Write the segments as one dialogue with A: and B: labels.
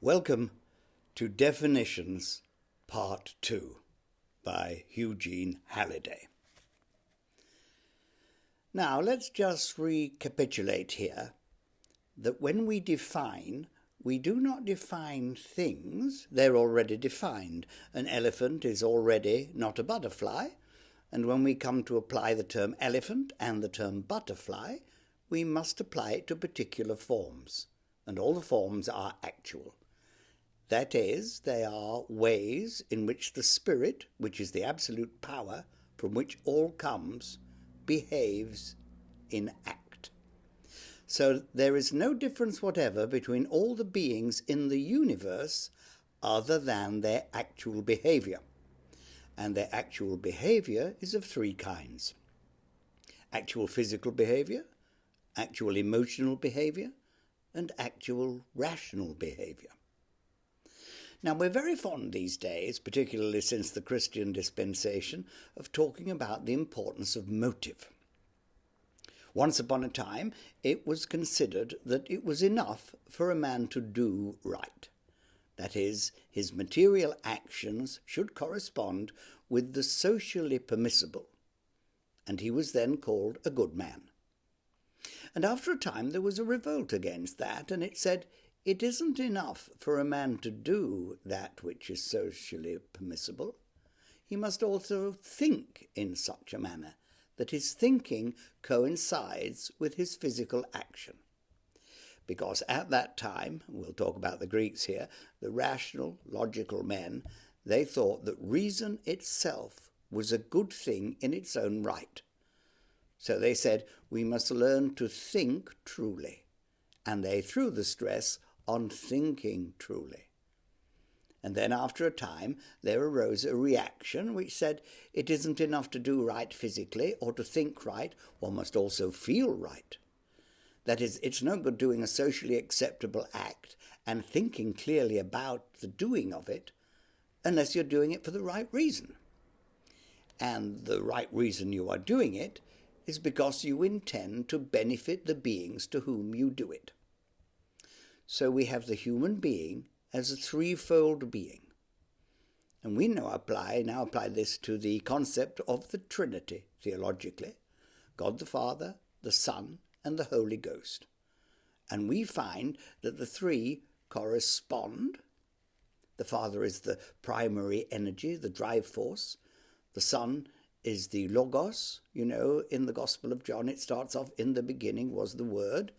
A: Welcome to Definitions Part 2 by Eugene Halliday. Now let's just recapitulate here that when we define, we do not define things, they're already defined. An elephant is already not a butterfly, and when we come to apply the term elephant and the term butterfly, we must apply it to particular forms, and all the forms are actual. That is, they are ways in which the spirit, which is the absolute power from which all comes, behaves in act. So there is no difference whatever between all the beings in the universe other than their actual behavior. And their actual behavior is of three kinds: actual physical behavior, actual emotional behavior, and actual rational behavior. Now, we're very fond these days, particularly since the Christian dispensation, of talking about the importance of motive. Once upon a time, it was considered that it was enough for a man to do right. That is, his material actions should correspond with the socially permissible, and he was then called a good man. And after a time there was a revolt against that, and it said, it isn't enough for a man to do that which is socially permissible. He must also think in such a manner that his thinking coincides with his physical action. Because at that time, we'll talk about the Greeks here, the rational, logical men, they thought that reason itself was a good thing in its own right. So they said, we must learn to think truly. And they threw the stress on thinking truly. And then after a time there arose a reaction which said it isn't enough to do right physically or to think right, one must also feel right. That is, it's no good doing a socially acceptable act and thinking clearly about the doing of it unless you're doing it for the right reason. And the right reason you are doing it is because you intend to benefit the beings to whom you do it. So we have the human being as a threefold being. And we now apply this to the concept of the Trinity theologically: God the Father, the Son, and the Holy Ghost. And we find that the three correspond. The Father is the primary energy, the drive force. The Son is the Logos. You know, in the Gospel of John it starts off, in the beginning was the Word.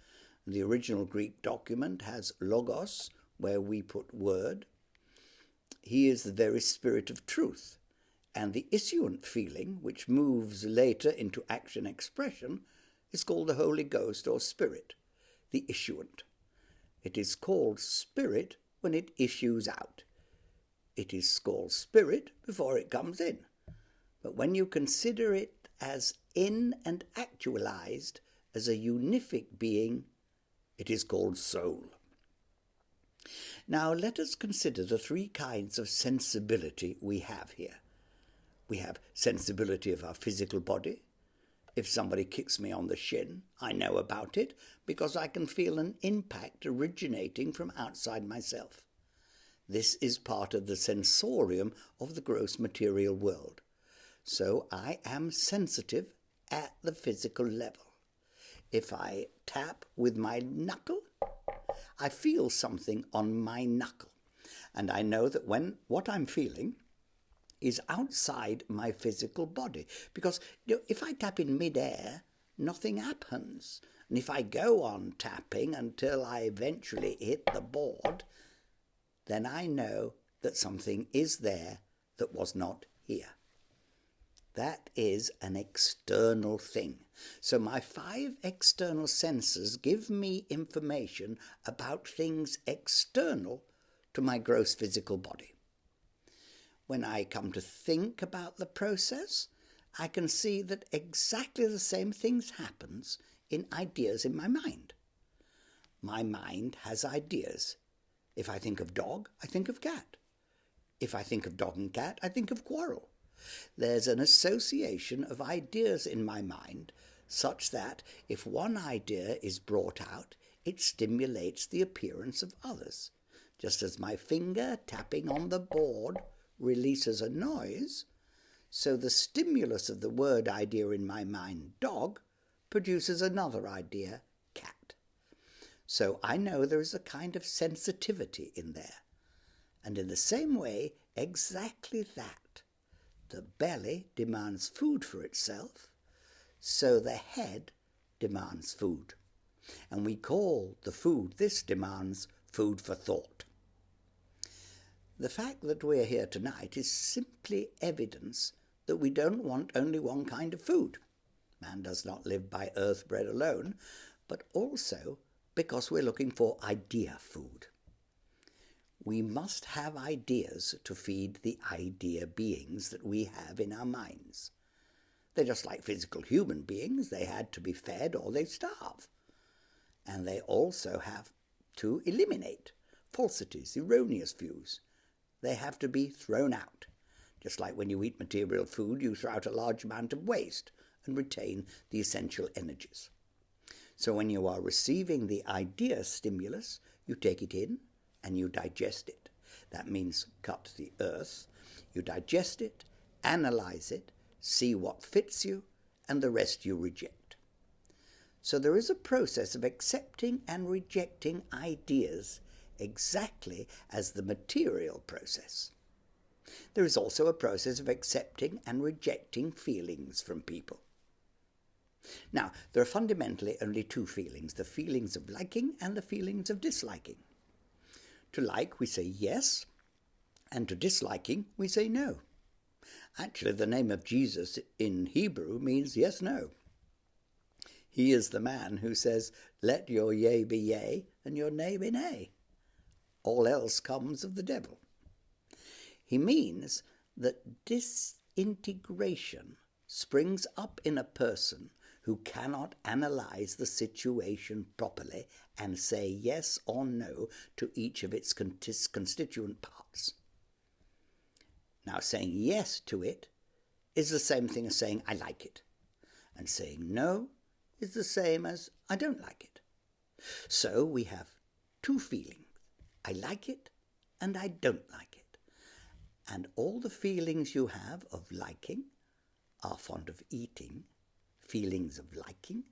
A: The original Greek document has logos, where we put word. He is the very spirit of truth, and the issuant feeling, which moves later into action expression, is called the Holy Ghost or Spirit, the issuant. It is called Spirit when it issues out. It is called Spirit before it comes in. But when you consider it as in and actualized as a unific being, it is called soul. Now let us consider the three kinds of sensibility we have here. We have sensibility of our physical body. If somebody kicks me on the shin, I know about it because I can feel an impact originating from outside myself. This is part of the sensorium of the gross material world. So I am sensitive at the physical level. If I tap with my knuckle, I feel something on my knuckle. And I know that what I'm feeling is outside my physical body. Because if I tap in midair, nothing happens. And if I go on tapping until I eventually hit the board, then I know that something is there that was not here. That is an external thing. So my 5 external senses give me information about things external to my gross physical body. When I come to think about the process, I can see that exactly the same things happens in ideas in my mind. My mind has ideas. If I think of dog, I think of cat. If I think of dog and cat, I think of quarrel. There's an association of ideas in my mind such that if one idea is brought out, it stimulates the appearance of others. Just as my finger tapping on the board releases a noise, so the stimulus of the word idea in my mind, dog, produces another idea, cat. So I know there is a kind of sensitivity in there. And in the same way, exactly that. The belly demands food for itself, so the head demands food. And we call the food this demands food for thought. The fact that we're here tonight is simply evidence that we don't want only one kind of food. Man does not live by earth bread alone, but also because we're looking for idea food. We must have ideas to feed the idea beings that we have in our minds. They're just like physical human beings. They had to be fed or they starve. And they also have to eliminate falsities, erroneous views. They have to be thrown out. Just like when you eat material food, you throw out a large amount of waste and retain the essential energies. So when you are receiving the idea stimulus, you take it in and you digest it. That means cut the earth. You digest it, analyze it, see what fits you, and the rest you reject. So there is a process of accepting and rejecting ideas exactly as the material process. There is also a process of accepting and rejecting feelings from people. Now, there are fundamentally only two feelings, the feelings of liking and the feelings of disliking. To like, we say yes, and to disliking, we say no. Actually, the name of Jesus in Hebrew means yes, no. He is the man who says, let your yea be yea and your nay be nay. All else comes of the devil. He means that disintegration springs up in a person who cannot analyze the situation properly and say yes or no to each of its constituent parts. Now, saying yes to it is the same thing as saying I like it, and saying no is the same as I don't like it. So we have two feelings. I like it and I don't like it. And all the feelings you have of liking are fond of eating, feelings of liking.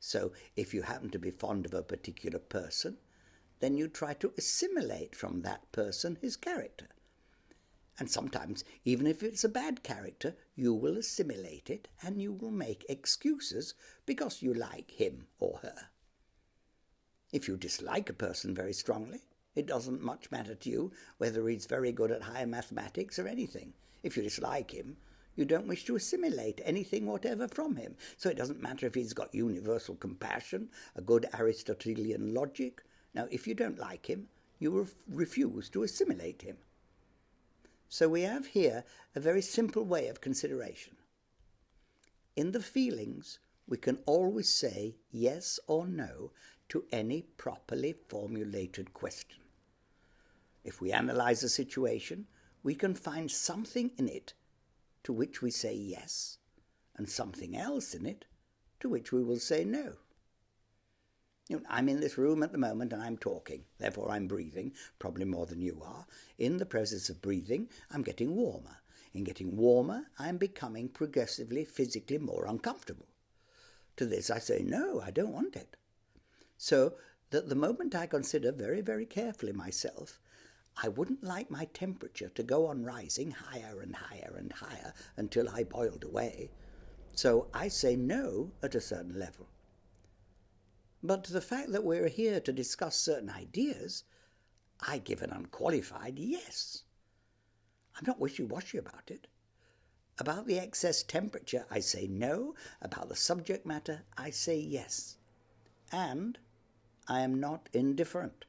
A: So if you happen to be fond of a particular person, then you try to assimilate from that person his character. And sometimes, even if it's a bad character, you will assimilate it and you will make excuses because you like him or her. If you dislike a person very strongly, it doesn't much matter to you whether he's very good at higher mathematics or anything. If you dislike him, you don't wish to assimilate anything whatever from him. So it doesn't matter if he's got universal compassion, a good Aristotelian logic. Now, if you don't like him, you refuse to assimilate him. So we have here a very simple way of consideration. In the feelings, we can always say yes or no to any properly formulated question. If we analyze a situation, we can find something in it to which we say yes, and something else in it to which we will say no. I'm in this room at the moment and I'm talking, therefore I'm breathing, probably more than you are. In the process of breathing, I'm getting warmer. In getting warmer, I'm becoming progressively physically more uncomfortable. To this I say, no, I don't want it. So that the moment I consider very, very carefully myself, I wouldn't like my temperature to go on rising higher and higher and higher until I boiled away. So I say no at a certain level. But to the fact that we're here to discuss certain ideas, I give an unqualified yes. I'm not wishy-washy about it. About the excess temperature, I say no. About the subject matter, I say yes. And I am not indifferent.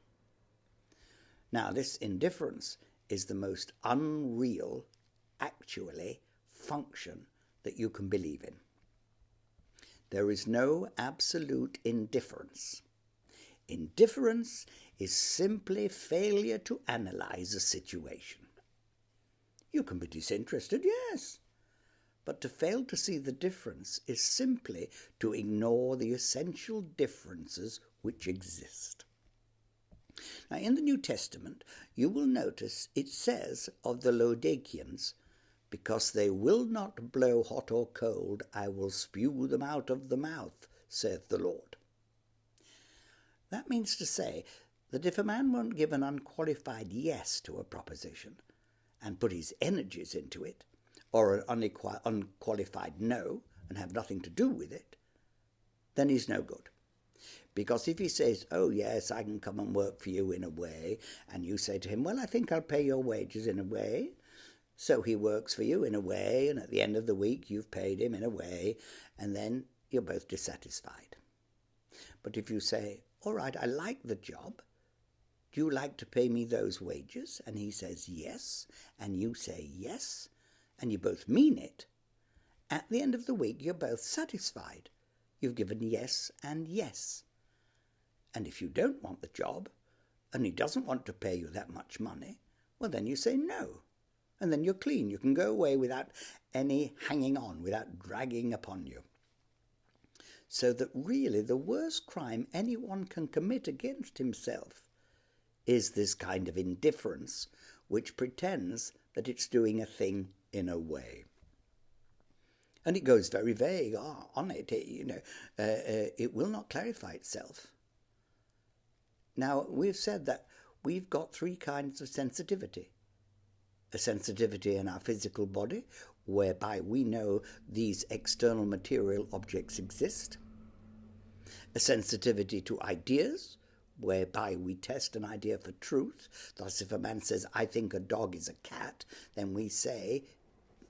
A: Now, this indifference is the most unreal, actually, function that you can believe in. There is no absolute indifference. Indifference is simply failure to analyze a situation. You can be disinterested, yes, but to fail to see the difference is simply to ignore the essential differences which exist. Now, in the New Testament, you will notice it says of the Laodiceans, because they will not blow hot or cold, I will spew them out of the mouth, saith the Lord. That means to say that if a man won't give an unqualified yes to a proposition and put his energies into it, or an unqualified no and have nothing to do with it, then he's no good. Because if he says, oh yes, I can come and work for you in a way, and you say to him, well, I think I'll pay your wages in a way, so he works for you in a way, and at the end of the week you've paid him in a way, and then you're both dissatisfied. But if you say, all right, I like the job, do you like to pay me those wages? And he says yes, and you say yes, and you both mean it, at the end of the week you're both satisfied. You've given yes and yes. And if you don't want the job, and he doesn't want to pay you that much money, well, then you say no. And then you're clean. You can go away without any hanging on, without dragging upon you. So that really the worst crime anyone can commit against himself is this kind of indifference, which pretends that it's doing a thing in a way. And it goes very vague on it. It will not clarify itself. Now, we've said that we've got three kinds of sensitivity. A sensitivity in our physical body, whereby we know these external material objects exist. A sensitivity to ideas, whereby we test an idea for truth. Thus, if a man says, I think a dog is a cat, then we say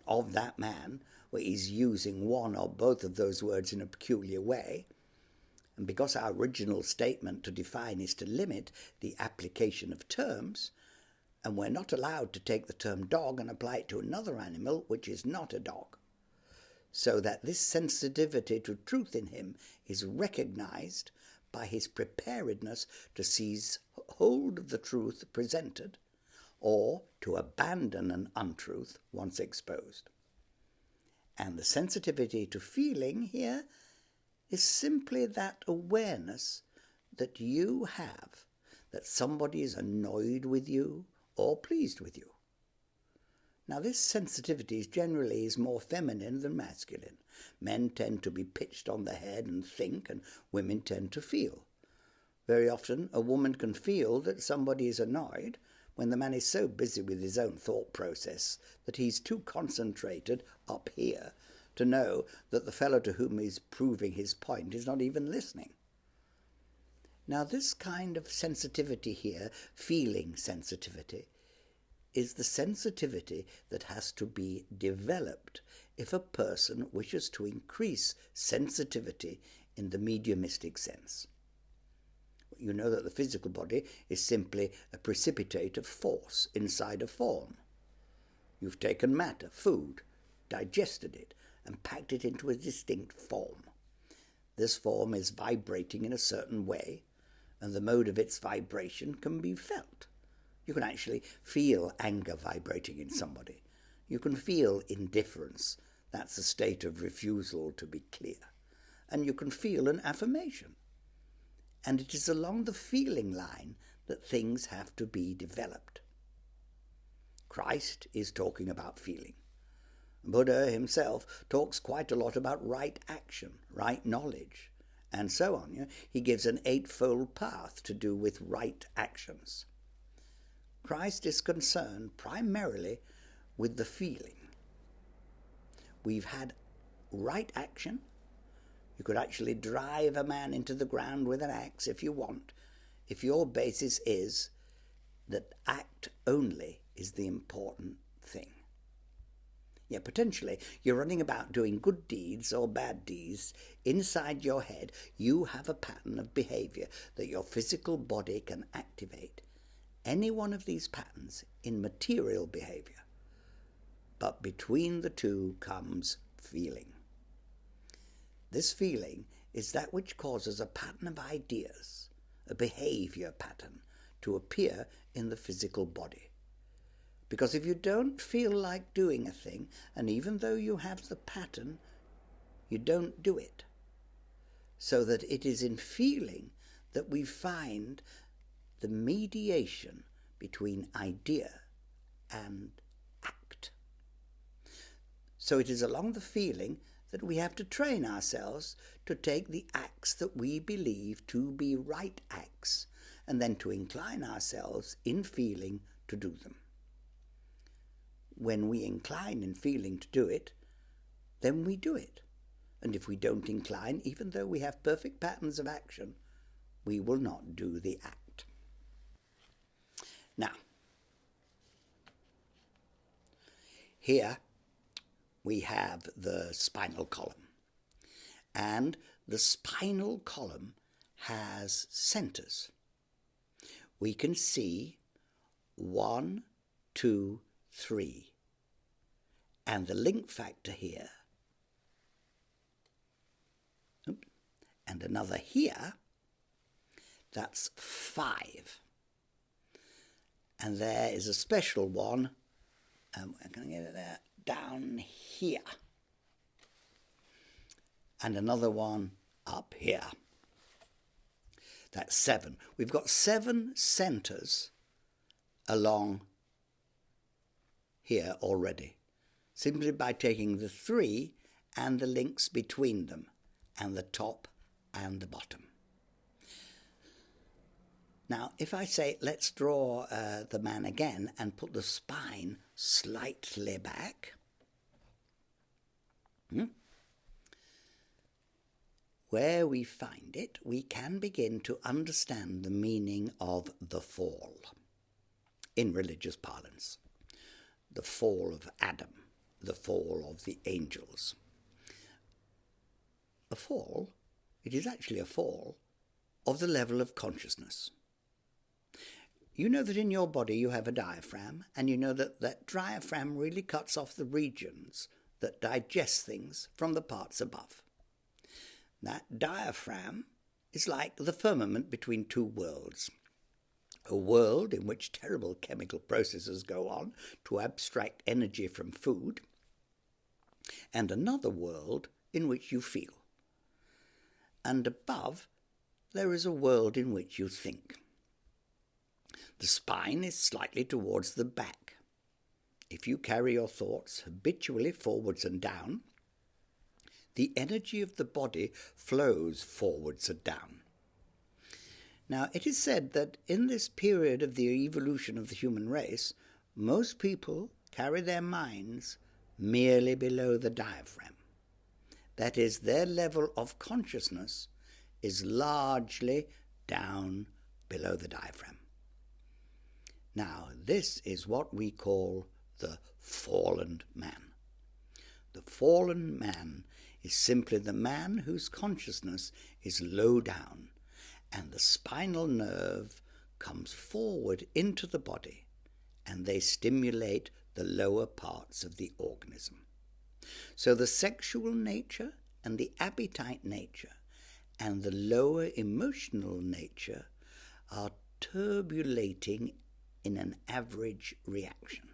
A: of that man, where he's using one or both of those words in a peculiar way. And because our original statement to define is to limit the application of terms, and we're not allowed to take the term dog and apply it to another animal which is not a dog. So that this sensitivity to truth in him is recognized by his preparedness to seize hold of the truth presented, or to abandon an untruth once exposed. And the sensitivity to feeling here is simply that awareness that you have that somebody is annoyed with you or pleased with you. Now, this sensitivity generally is more feminine than masculine. Men tend to be pitched on the head and think, and women tend to feel. Very often, a woman can feel that somebody is annoyed when the man is so busy with his own thought process that he's too concentrated up here to know that the fellow to whom he's proving his point is not even listening. Now, this kind of sensitivity here, feeling sensitivity, is the sensitivity that has to be developed if a person wishes to increase sensitivity in the mediumistic sense. You know that the physical body is simply a precipitate of force inside a form. You've taken matter, food, digested it, and packed it into a distinct form. This form is vibrating in a certain way, and the mode of its vibration can be felt. You can actually feel anger vibrating in somebody. You can feel indifference. That's a state of refusal to be clear. And you can feel an affirmation. And it is along the feeling line that things have to be developed. Christ is talking about feeling. Buddha himself talks quite a lot about right action, right knowledge, and so on. He gives an eightfold path to do with right actions. Christ is concerned primarily with the feeling. We've had right action. You could actually drive a man into the ground with an axe if you want, if your basis is that act only is the important thing. Yeah, potentially you're running about doing good deeds or bad deeds. Inside your head you have a pattern of behavior that your physical body can activate. Any one of these patterns in material behavior. But between the two comes feeling. This feeling is that which causes a pattern of ideas, a behavior pattern, to appear in the physical body. Because if you don't feel like doing a thing, and even though you have the pattern, you don't do it. So that it is in feeling that we find the mediation between idea and act. So it is along the feeling that we have to train ourselves to take the acts that we believe to be right acts, and then to incline ourselves in feeling to do them. When we incline in feeling to do it, then we do it. And if we don't incline, even though we have perfect patterns of action, we will not do the act. Now, here we have the spinal column. And the spinal column has centers. We can see 1, 2, 3. And the link factor here, and another here, that's 5. And there is a special one, I'm going to get it there, down here. And another one up here. That's 7. We've got 7 centers along here already, simply by taking the 3 and the links between them, and the top and the bottom. Now, if I say, let's draw the man again and put the spine slightly back, where we find it, we can begin to understand the meaning of the fall in religious parlance. The fall of Adam, the fall of the angels. A fall, it is actually a fall of the level of consciousness. You know that in your body you have a diaphragm, and you know that that diaphragm really cuts off the regions that digest things from the parts above. That diaphragm is like the firmament between two worlds. A world in which terrible chemical processes go on to abstract energy from food, and another world in which you feel. And above, there is a world in which you think. The spine is slightly towards the back. If you carry your thoughts habitually forwards and down, the energy of the body flows forwards and down. Now, it is said that in this period of the evolution of the human race, most people carry their minds merely below the diaphragm. That is, their level of consciousness is largely down below the diaphragm. Now, this is what we call the fallen man. The fallen man is simply the man whose consciousness is low down, and the spinal nerve comes forward into the body, and they stimulate the lower parts of the organism. So the sexual nature and the appetite nature and the lower emotional nature are turbulating in an average reaction.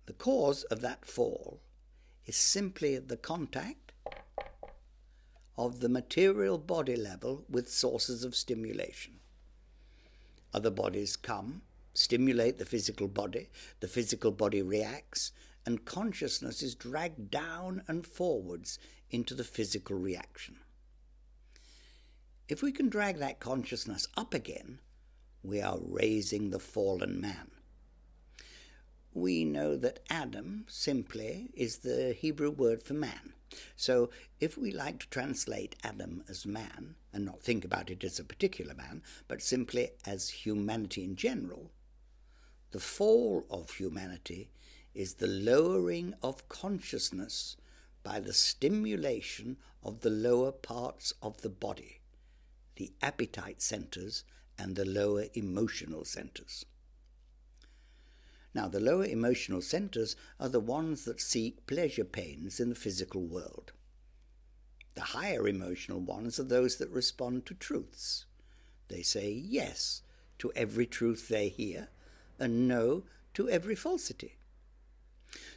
A: The cause of that fall is simply the contact of the material body level with sources of stimulation. Other bodies come, stimulate the physical body reacts, and consciousness is dragged down and forwards into the physical reaction. If we can drag that consciousness up again, we are raising the fallen man. We know that Adam simply is the Hebrew word for man. So if we like to translate Adam as man, and not think about it as a particular man, but simply as humanity in general, the fall of humanity is the lowering of consciousness by the stimulation of the lower parts of the body, the appetite centers and the lower emotional centers. Now, the lower emotional centers are the ones that seek pleasure pains in the physical world. The higher emotional ones are those that respond to truths. They say yes to every truth they hear and no to every falsity.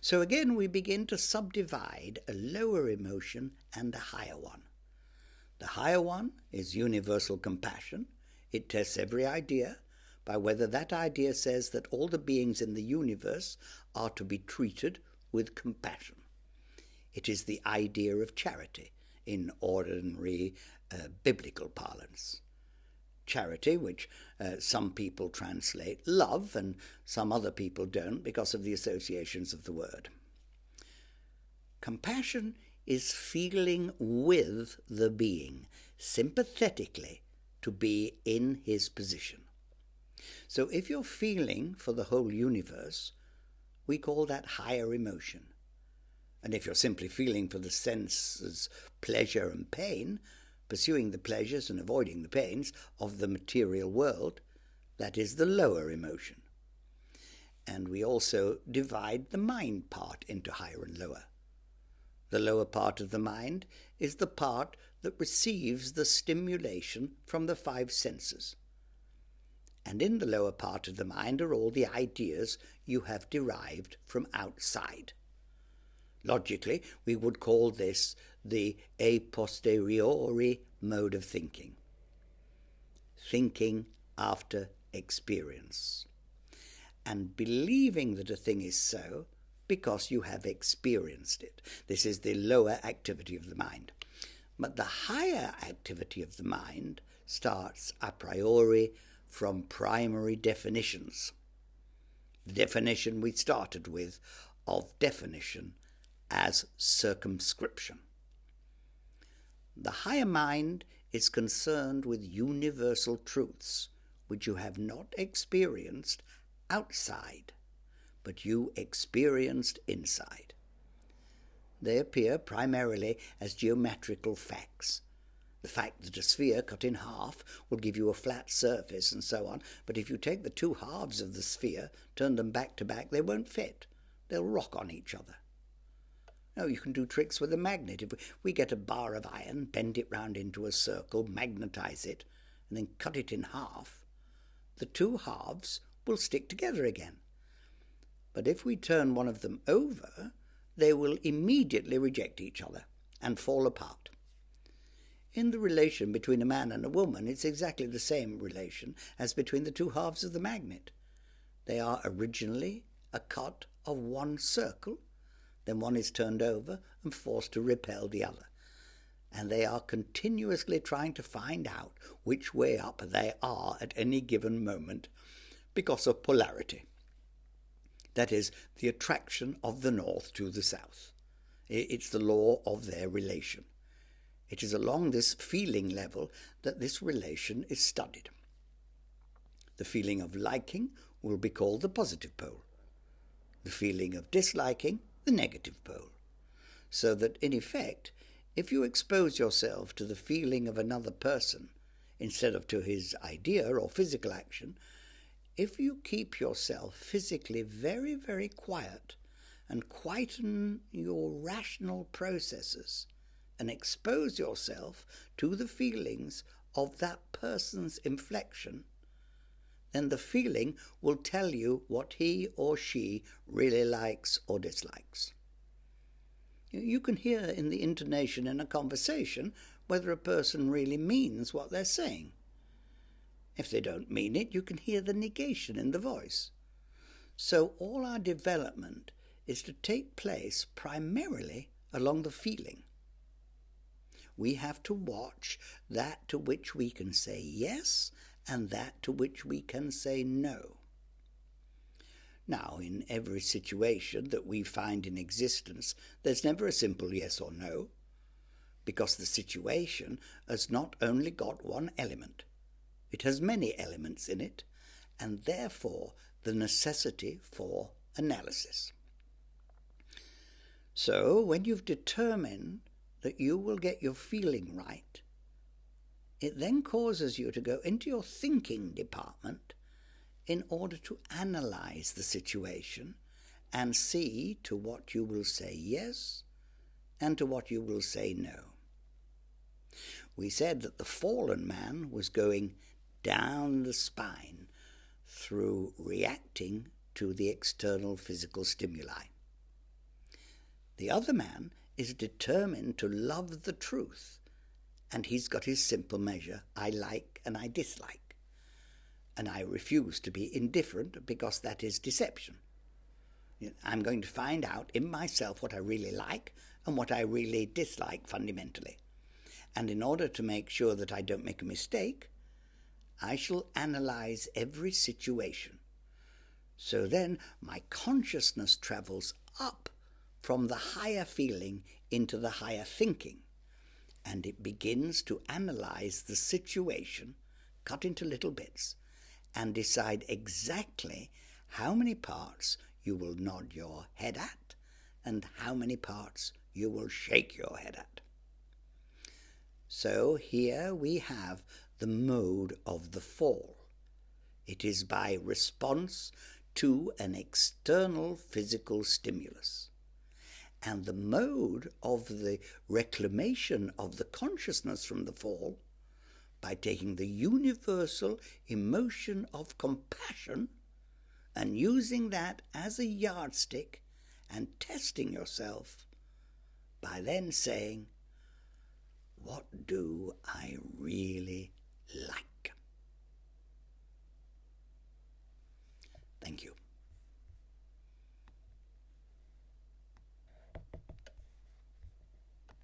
A: So again, we begin to subdivide a lower emotion and a higher one. The higher one is universal compassion. It tests every idea by whether that idea says that all the beings in the universe are to be treated with compassion. It is the idea of charity in ordinary biblical parlance. Charity, which some people translate love and some other people don't because of the associations of the word. Compassion is feeling with the being, sympathetically, to be in his position. So if you're feeling for the whole universe, we call that higher emotion. And if you're simply feeling for the senses, pleasure and pain, pursuing the pleasures and avoiding the pains of the material world, that is the lower emotion. And we also divide the mind part into higher and lower. The lower part of the mind is the part that receives the stimulation from the five senses. And in the lower part of the mind are all the ideas you have derived from outside. Logically, we would call this the a posteriori mode of thinking. Thinking after experience. And believing that a thing is so because you have experienced it. This is the lower activity of the mind. But the higher activity of the mind starts a priori from primary definitions. The definition we started with of definition as circumscription. The higher mind is concerned with universal truths which you have not experienced outside, but you experienced inside. They appear primarily as geometrical facts. The fact that a sphere cut in half will give you a flat surface and so on, but if you take the two halves of the sphere, turn them back to back, they won't fit. They'll rock on each other. No, you can do tricks with a magnet. If we get a bar of iron, bend it round into a circle, magnetize it, and then cut it in half, the two halves will stick together again. But if we turn one of them over, they will immediately reject each other and fall apart. In the relation between a man and a woman, it's exactly the same relation as between the two halves of the magnet. They are originally a cut of one circle, then one is turned over and forced to repel the other. And they are continuously trying to find out which way up they are at any given moment because of polarity. That is, the attraction of the north to the south. It's the law of their relation. It is along this feeling level that this relation is studied. The feeling of liking will be called the positive pole. The feeling of disliking, the negative pole. So that, in effect, if you expose yourself to the feeling of another person instead of to his idea or physical action, if you keep yourself physically very, very quiet and quieten your rational processes and expose yourself to the feelings of that person's inflection, then the feeling will tell you what he or she really likes or dislikes. You can hear in the intonation in a conversation whether a person really means what they're saying. If they don't mean it, you can hear the negation in the voice. So all our development is to take place primarily along the feeling. We have to watch that to which we can say yes and that to which we can say no. Now, in every situation that we find in existence, there's never a simple yes or no, because the situation has not only got one element. It has many elements in it, and therefore the necessity for analysis. So, when you've determined that you will get your feeling right, it then causes you to go into your thinking department in order to analyze the situation and see to what you will say yes and to what you will say no. We said that the fallen man was going down the spine through reacting to the external physical stimuli. The other man is determined to love the truth, and he's got his simple measure, I like and I dislike. and I refuse to be indifferent because that is deception. I'm going to find out in myself what I really like and what I really dislike fundamentally. And in order to make sure that I don't make a mistake, I shall analyze every situation. So then my consciousness travels up from the higher feeling into the higher thinking, and it begins to analyze the situation, cut into little bits, and decide exactly how many parts you will nod your head at and how many parts you will shake your head at. So here we have the mode of the fall. It is by response to an external physical stimulus. And the mode of the reclamation of the consciousness from the fall, by taking the universal emotion of compassion and using that as a yardstick and testing yourself by then saying, what do I really like?